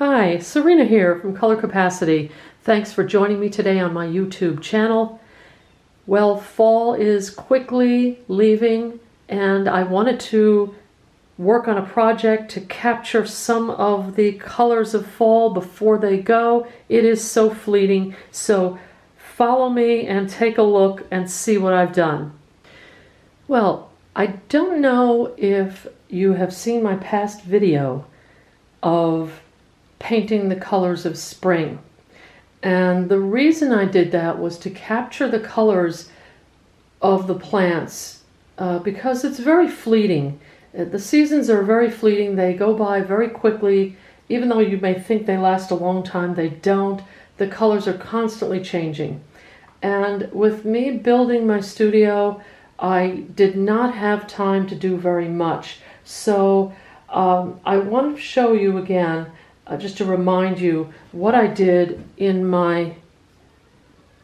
Hi, Serena here from Color Capacity. Thanks for joining me today on my YouTube channel. Well, fall is quickly leaving and I wanted to work on a project to capture some of the colors of fall before they go. It is so fleeting, so follow me and take a look and see what I've done. Well, I don't know if you have seen my past video of painting the colors of spring. And the reason I did that was to capture the colors of the plants because it's very fleeting. The seasons are very fleeting. They go by very quickly. Even though you may think they last a long time, they don't. The colors are constantly changing. And with me building my studio, I did not have time to do very much. So I want to show you again, just to remind you what I did in my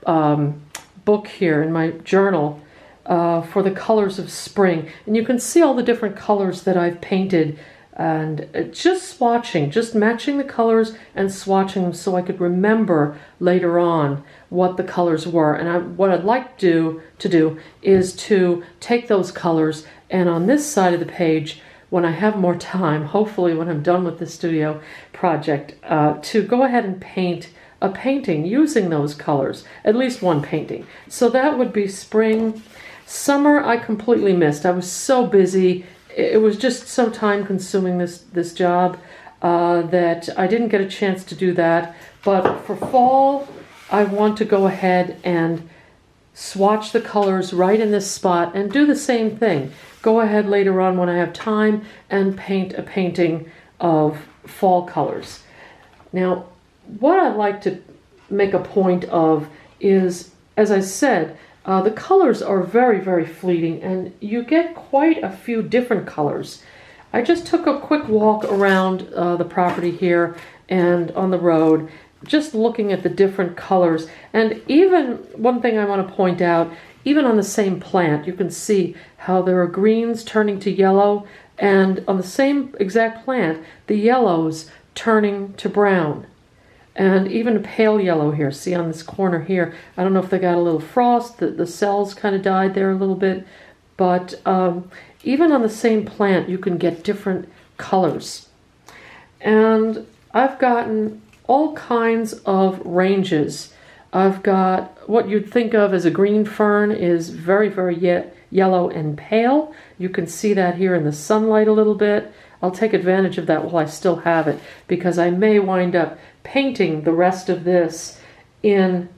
book here, in my journal, for the colors of spring. And you can see all the different colors that I've painted, and just swatching, just matching the colors and swatching them so I could remember later on what the colors were. And what I'd like to do is to take those colors, and on this side of the page, when I have more time, hopefully when I'm done with the studio project, to go ahead and paint a painting using those colors, at least one painting. So that would be spring. Summer I completely missed. I was so busy. It was just so time consuming, this job, that I didn't get a chance to do that. But for fall, I want to go ahead and swatch the colors right in this spot and do the same thing. Go ahead later on when I have time and paint a painting of fall colors. Now, what I'd like to make a point of is, as I said, the colors are very, very fleeting and you get quite a few different colors. I just took a quick walk around the property here and on the road, just looking at the different colors. And even one thing I want to point out, even on the same plant, you can see how there are greens turning to yellow, and on the same exact plant, the yellows turning to brown. And even a pale yellow here, see on this corner here. I don't know if they got a little frost, the cells kind of died there a little bit, but even on the same plant, you can get different colors. And I've gotten all kinds of ranges. I've got what you'd think of as a green fern is very, very yellow and pale. You can see that here in the sunlight a little bit. I'll take advantage of that while I still have it, because I may wind up painting the rest of this in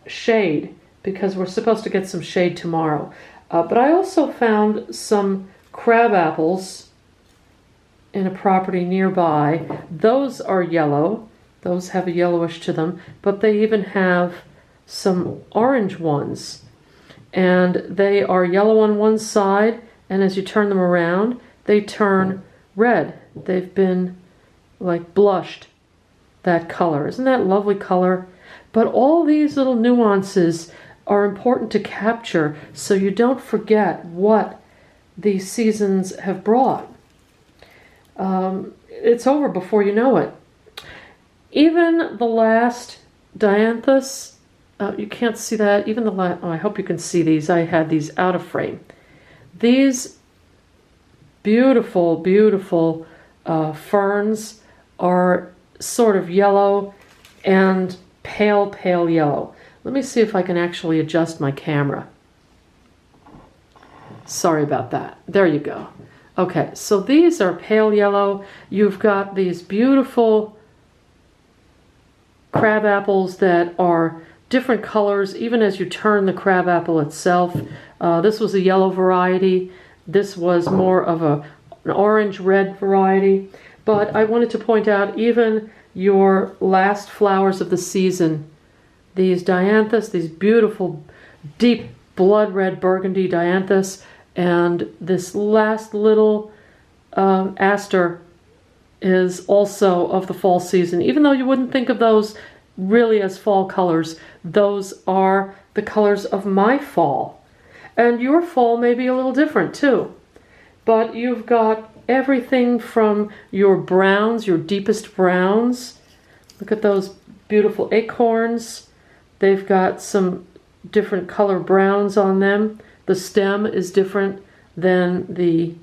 shade, because we're supposed to get some shade tomorrow. But I also found some crab apples in a property nearby. Those are yellow. Those have a yellowish to them, but they even have some orange ones. And they are yellow on one side, and as you turn them around, they turn red. They've been like blushed, that color. Isn't that lovely color? But all these little nuances are important to capture so you don't forget what these seasons have brought. It's over before you know it. Even the last dianthus, you can't see that. Even the last, I hope you can see these. I had these out of frame. These beautiful, beautiful ferns are sort of yellow and pale, pale yellow. Let me see if I can actually adjust my camera. Sorry about that. There you go. Okay, so these are pale yellow. You've got these beautiful crab apples that are different colors, even as you turn the crab apple itself. This was a yellow variety. This was more of an orange-red variety. But I wanted to point out even your last flowers of the season, these dianthus, these beautiful deep blood red burgundy dianthus, and this last little aster is also of the fall season. Even though you wouldn't think of those really as fall colors, those are the colors of my fall. And your fall may be a little different too. But you've got everything from your browns, your deepest browns. Look at those beautiful acorns. They've got some different color browns on them. The stem is different than the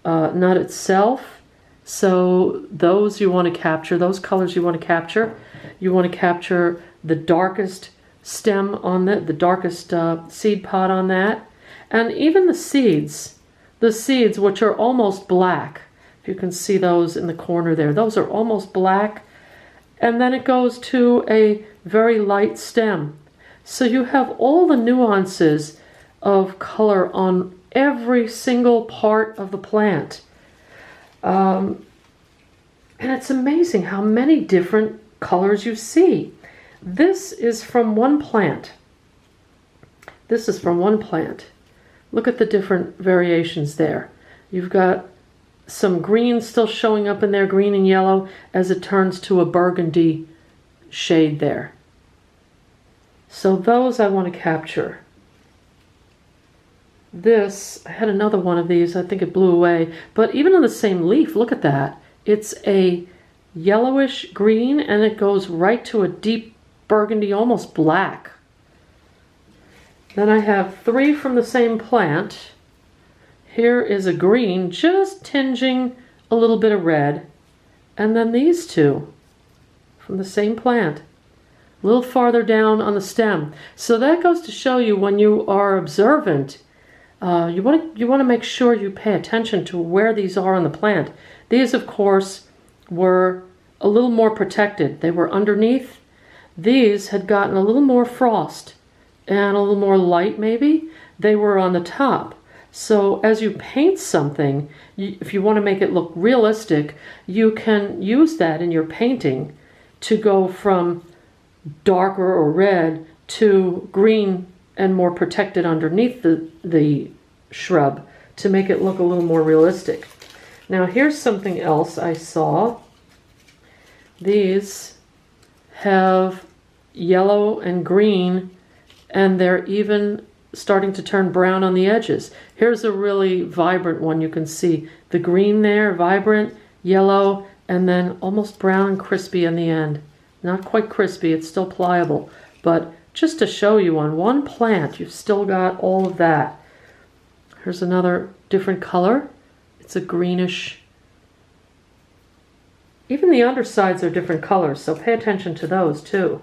nut itself. So those you want to capture, those colors you want to capture. You want to capture the darkest stem on the darkest seed pod on that. And even the seeds which are almost black. If you can see those in the corner there, those are almost black. And then it goes to a very light stem. So you have all the nuances of color on every single part of the plant. And it's amazing how many different colors you see. This is from one plant. This is from one plant. Look at the different variations there. You've got some green still showing up in there, green and yellow, as it turns to a burgundy shade there. So those I want to capture. This, I had another one of these, I think it blew away, but even on the same leaf, look at that. It's a yellowish green and it goes right to a deep burgundy, almost black. Then I have 3 from the same plant. Here is a green, just tinging a little bit of red. And then these 2 from the same plant, a little farther down on the stem. So that goes to show you when you are observant, you want to make sure you pay attention to where these are on the plant. These, of course, were a little more protected. They were underneath. These had gotten a little more frost and a little more light maybe. They were on the top. So as you paint something, if you want to make it look realistic, you can use that in your painting to go from darker or red to green and more protected underneath the shrub to make it look a little more realistic. Now here's something else I saw. These have yellow and green, and they're even starting to turn brown on the edges. Here's a really vibrant one. You can see the green there, vibrant, yellow, and then almost brown and crispy in the end. Not quite crispy, it's still pliable, but just to show you, on one plant you've still got all of that. Here's another different color. It's a greenish. Even the undersides are different colors, so pay attention to those too.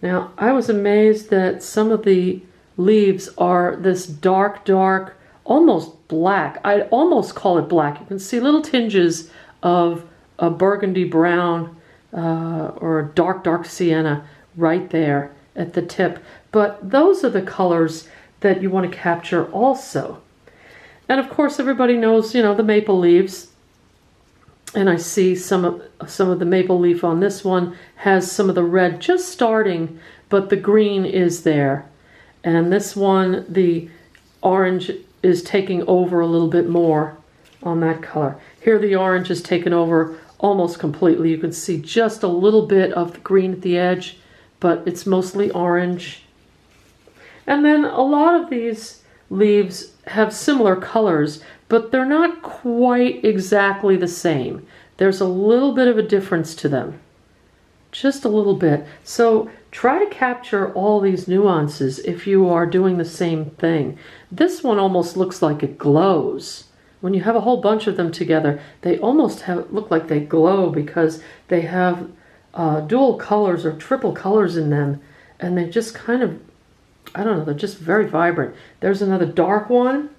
Now, I was amazed that some of the leaves are this dark, almost black. I'd almost call it black. You can see little tinges of a burgundy brown or a dark sienna right there at the tip. But those are the colors that you want to capture also. And of course, everybody knows, you know, the maple leaves. And I see some of the maple leaf on this one has some of the red just starting, but the green is there. And this one, the orange is taking over a little bit more on that color. Here the orange is taken over almost completely. You can see just a little bit of the green at the edge, but it's mostly orange. And then a lot of these leaves have similar colors, but they're not quite exactly the same. There's a little bit of a difference to them. Just a little bit. So try to capture all these nuances if you are doing the same thing. This one almost looks like it glows. When you have a whole bunch of them together, they almost look like they glow because they have dual colors or triple colors in them, and they just kind of, I don't know, they're just very vibrant. There's another dark one.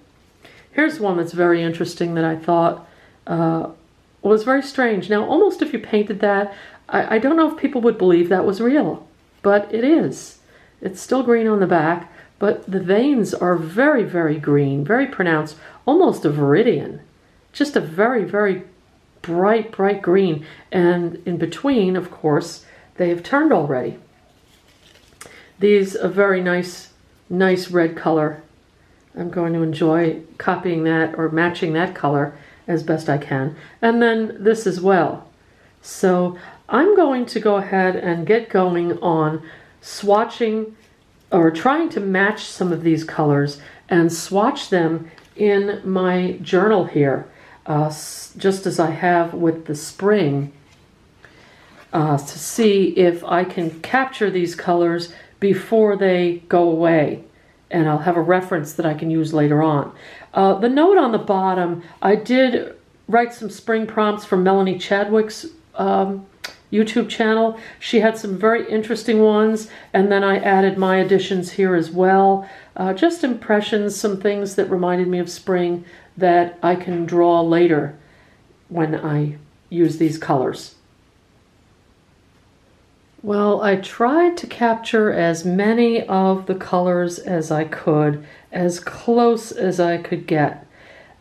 Here's one that's very interesting that I thought was very strange. Now, almost if you painted that, I don't know if people would believe that was real, but it is. It's still green on the back, but the veins are very, very green, very pronounced, almost a viridian. Just a very, very bright green. And in between, of course, they have turned already. These a very nice red color. I'm going to enjoy copying that or matching that color as best I can. And then this as well. So I'm going to go ahead and get going on swatching or trying to match some of these colors and swatch them in my journal here. just as I have with the spring, to see if I can capture these colors before they go away. And I'll have a reference that I can use later on. The note on the bottom, I did write some spring prompts for Melanie Chadwick's YouTube channel. She had some very interesting ones, and then I added my additions here as well. Just impressions, some things that reminded me of spring that I can draw later when I use these colors. Well, I tried to capture as many of the colors as I could, as close as I could get.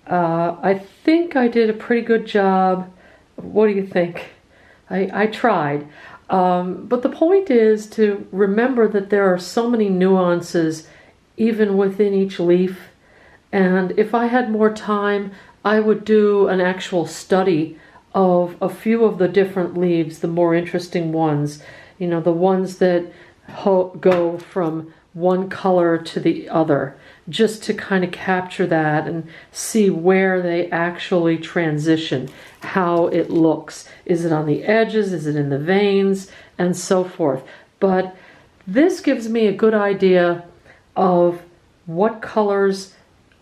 I think I did a pretty good job. What do you think? I tried. But the point is to remember that there are so many nuances even within each leaf. And if I had more time, I would do an actual study of a few of the different leaves, the more interesting ones. You know, the ones that go from one color to the other, just to kind of capture that and see where they actually transition, how it looks. Is it on the edges? Is it in the veins? And so forth. But this gives me a good idea of what colors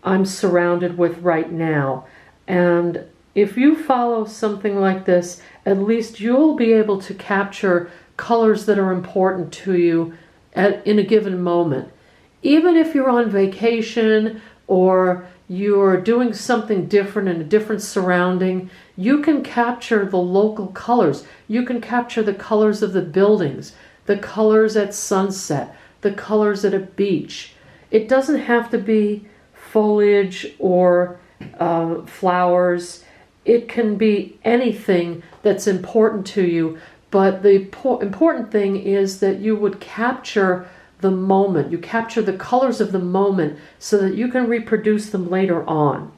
I'm surrounded with right now. And if you follow something like this, at least you'll be able to capture colors that are important to you in a given moment. Even if you're on vacation or you're doing something different in a different surrounding, you can capture the local colors. You can capture the colors of the buildings, the colors at sunset, the colors at a beach. It doesn't have to be foliage or flowers. It can be anything that's important to you. But the important thing is that you would capture the moment. You capture the colors of the moment so that you can reproduce them later on.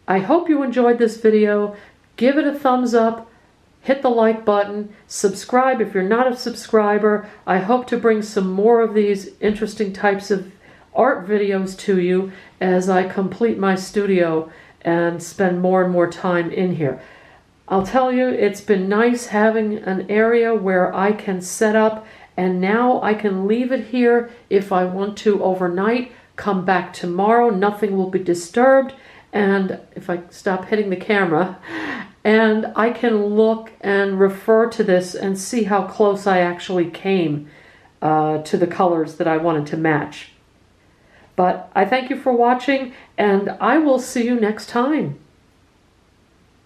I hope you enjoyed this video. Give it a thumbs up, hit the like button, subscribe if you're not a subscriber. I hope to bring some more of these interesting types of art videos to you as I complete my studio and spend more and more time in here. I'll tell you, it's been nice having an area where I can set up, and now I can leave it here if I want to overnight, come back tomorrow, nothing will be disturbed, and if I stop hitting the camera, and I can look and refer to this and see how close I actually came to the colors that I wanted to match. But I thank you for watching, and I will see you next time.